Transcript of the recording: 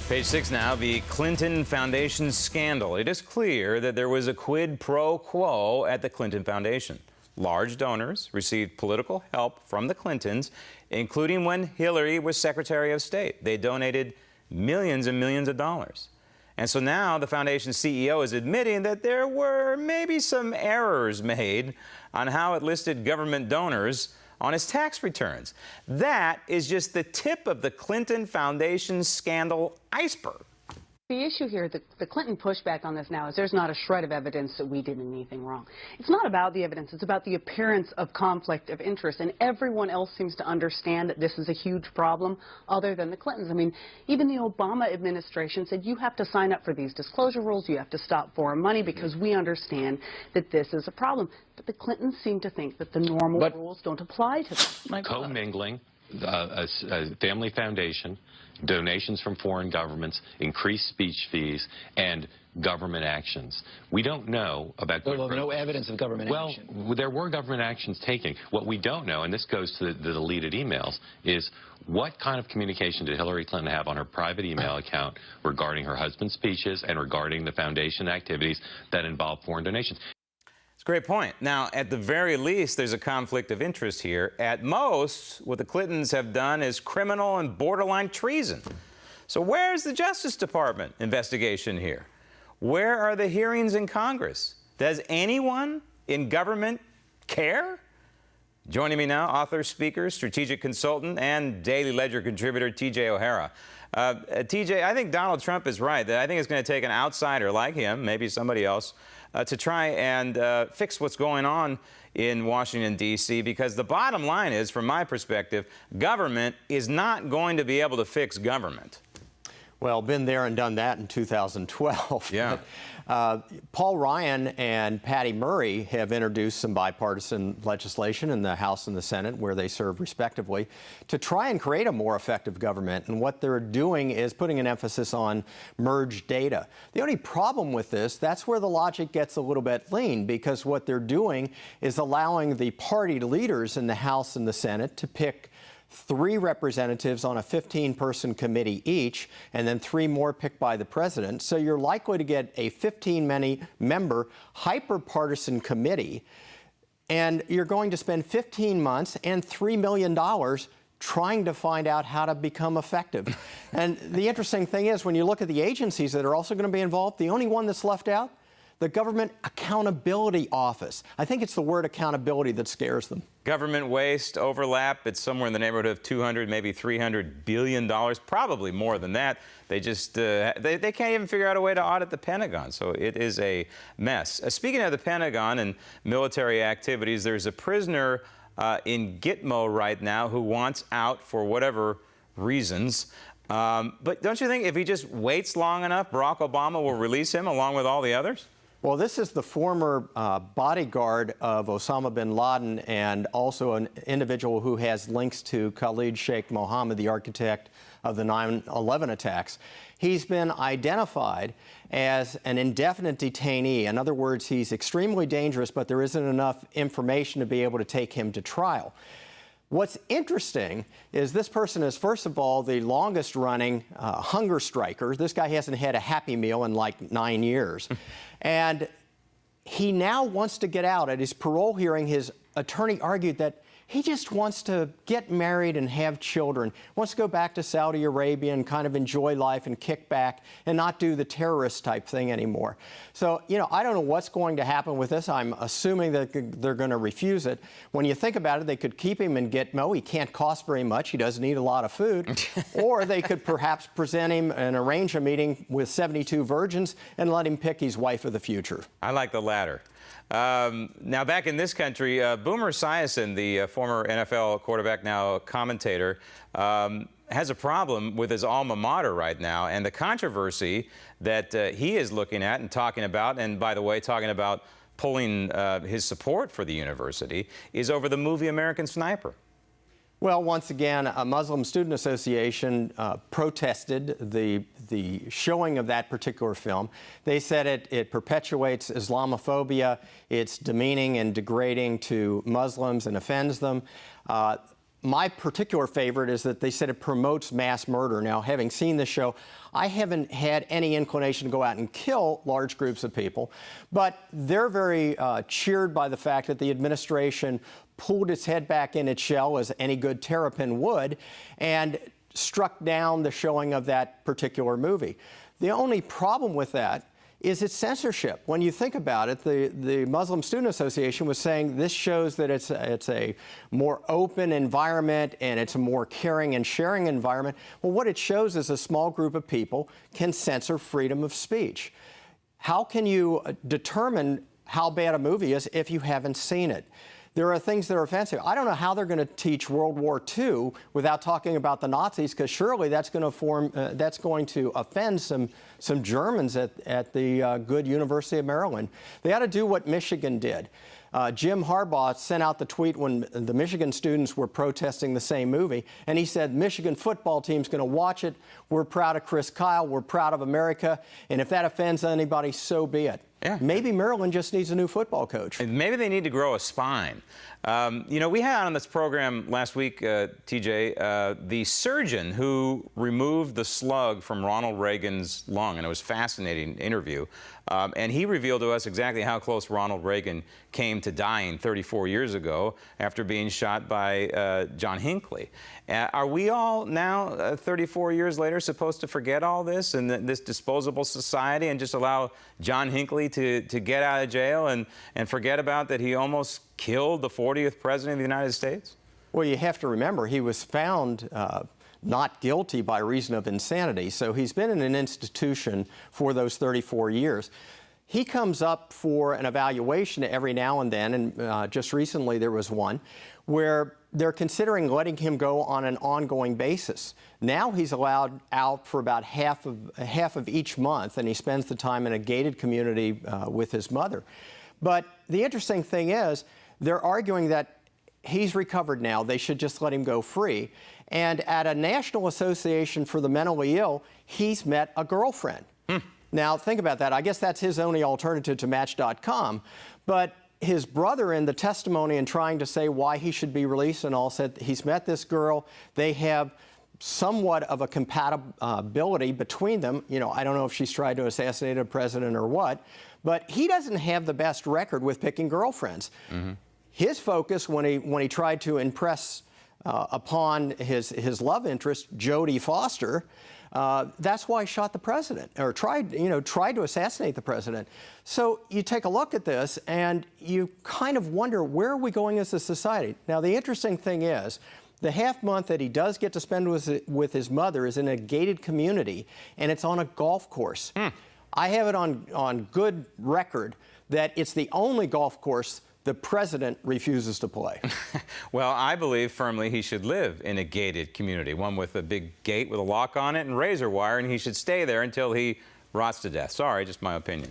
Page 6 now, the Clinton Foundation scandal. It is clear that there was a quid pro quo at the Clinton Foundation. Large donors received political help from the Clintons, including when Hillary was Secretary of State. They donated millions and millions of dollars. And so now the foundation's CEO is admitting that there were maybe some errors made on how it listed government donors on his tax returns. That is just the tip of the Clinton Foundation scandal iceberg. The issue here, the Clinton pushback on this now is there's not a shred of evidence that we did anything wrong. It's not about the evidence, it's about the appearance of conflict of interest, and everyone else seems to understand that this is a huge problem other than the Clintons. I mean, even the Obama administration said you have to sign up for these disclosure rules, you have to stop foreign money because we understand that this is a problem. But the Clintons seem to think that the normal rules don't apply to them. Commingling, a family foundation, donations from foreign governments, increased speech fees, and government actions. We don't know about... Well, no evidence of government action. Well, there were government actions taken. What we don't know, and this goes to the deleted emails, is what kind of communication did Hillary Clinton have on her private email account regarding her husband's speeches and regarding the foundation activities that involve foreign donations? Great point. Now, at the very least, there's a conflict of interest here. At most, what the Clintons have done is criminal and borderline treason. So where's the Justice Department investigation here? Where are the hearings in Congress? Does anyone in government care? Joining me now, author, speaker, strategic consultant, and Daily Ledger contributor T.J. O'Hara. T.J., I think Donald Trump is right. I think it's going to take an outsider like him, maybe somebody else, to try and fix what's going on in Washington, D.C., because the bottom line is, from my perspective, government is not going to be able to fix government. Well, been there and done that in 2012. Yeah. Paul Ryan and Patty Murray have introduced some bipartisan legislation in the House and the Senate, where they serve respectively, to try and create a more effective government. And what they're doing is putting an emphasis on merged data. The only problem with this, that's where the logic gets a little bit lean, because what they're doing is allowing the party leaders in the House and the Senate to pick 3 representatives on a 15-person committee each, and then 3 more picked by the president. So you're likely to get a 15-member hyper-partisan committee, and you're going to spend 15 months and $3 million trying to find out how to become effective. And the interesting thing is, when you look at the agencies that are also going to be involved, the only one that's left out, the Government Accountability Office. I think it's the word accountability that scares them. Government waste overlap, it's somewhere in the neighborhood of 200, maybe $300 billion, probably more than that. They just, they can't even figure out a way to audit the Pentagon, so it is a mess. Speaking of the Pentagon and military activities, there's a prisoner in Gitmo right now who wants out for whatever reasons. But don't you think if he just waits long enough, Barack Obama will release him along with all the others? Well, this is the former bodyguard of Osama bin Laden, and also an individual who has links to Khalid Sheikh Mohammed, the architect of the 9/11 attacks. He's been identified as an indefinite detainee. In other words, he's extremely dangerous, but there isn't enough information to be able to take him to trial. What's interesting is this person is, first of all, the longest-running hunger striker. This guy hasn't had a Happy Meal in like 9 years. And he now wants to get out. At his parole hearing, his attorney argued that he just wants to get married and have children, wants to go back to Saudi Arabia and kind of enjoy life and kick back and not do the terrorist type thing anymore. So, you know, I don't know what's going to happen with this. I'm assuming that they're going to refuse it. When you think about it, they could keep him in Gitmo. He can't cost very much. He doesn't eat a lot of food. Or they could perhaps present him and arrange a meeting with 72 virgins and let him pick his wife of the future. I like the latter. Now, back in this country, Boomer Esiason, the former NFL quarterback, now commentator, has a problem with his alma mater right now, and the controversy that he is looking at and talking about, and by the way, talking about pulling his support for the university, is over the movie American Sniper. Well, once again, a Muslim Student Association protested the showing of that particular film. They said it perpetuates Islamophobia, it's demeaning and degrading to Muslims and offends them. my particular favorite is that they said it promotes mass murder. Now, having seen this show, I haven't had any inclination to go out and kill large groups of people, but they're very cheered by the fact that the administration pulled its head back in its shell, as any good terrapin would, and struck down the showing of that particular movie. The only problem with that is its censorship. When you think about it, the Muslim Student Association was saying this shows that it's a more open environment and it's a more caring and sharing environment. Well, what it shows is a small group of people can censor freedom of speech. How can you determine how bad a movie is if you haven't seen it? There are things that are offensive. I don't know how they're going to teach World War II without talking about the Nazis, because surely that's going to offend some Germans at the good University of Maryland. They ought to do what Michigan did. Jim Harbaugh sent out the tweet when the Michigan students were protesting the same movie, and he said, Michigan football team's going to watch it. We're proud of Chris Kyle. We're proud of America. And if that offends anybody, so be it. Yeah. Maybe Maryland just needs a new football coach. And maybe they need to grow a spine. You know, we had on this program last week, TJ, the surgeon who removed the slug from Ronald Reagan's lung, and it was a fascinating interview. And he revealed to us exactly how close Ronald Reagan came to dying 34 years ago after being shot by John Hinckley. Are we all now, 34 years later, supposed to forget all this and this disposable society and just allow John Hinckley to get out of jail and forget about that he almost killed the 40th president of the United States? Well, you have to remember he was found not guilty by reason of insanity, so he's been in an institution for those 34 years. He comes up for an evaluation every now and then, and just recently there was one where they're considering letting him go on an ongoing basis. Now he's allowed out for about half of each month, and he spends the time in a gated community with his mother. But the interesting thing is, they're arguing that he's recovered now. They should just let him go free. And at a National Association for the Mentally Ill, he's met a girlfriend. Now, think about that. I guess that's his only alternative to Match.com. But his brother, in the testimony and trying to say why he should be released and all, said he's met this girl. They have somewhat of a compatibility between them. You know, I don't know if she's tried to assassinate a president or what, but he doesn't have the best record with picking girlfriends. His focus when he tried to impress upon his love interest, Jodie Foster, that's why he shot the president, or tried to assassinate the president. So you take a look at this, and you kind of wonder, where are we going as a society? Now, the interesting thing is, the half month that he does get to spend with his mother is in a gated community, and it's on a golf course. I have it on good record that it's the only golf course the president refuses to play. Well, I believe firmly he should live in a gated community, one with a big gate with a lock on it and razor wire, and he should stay there until he rots to death. Sorry, just my opinion.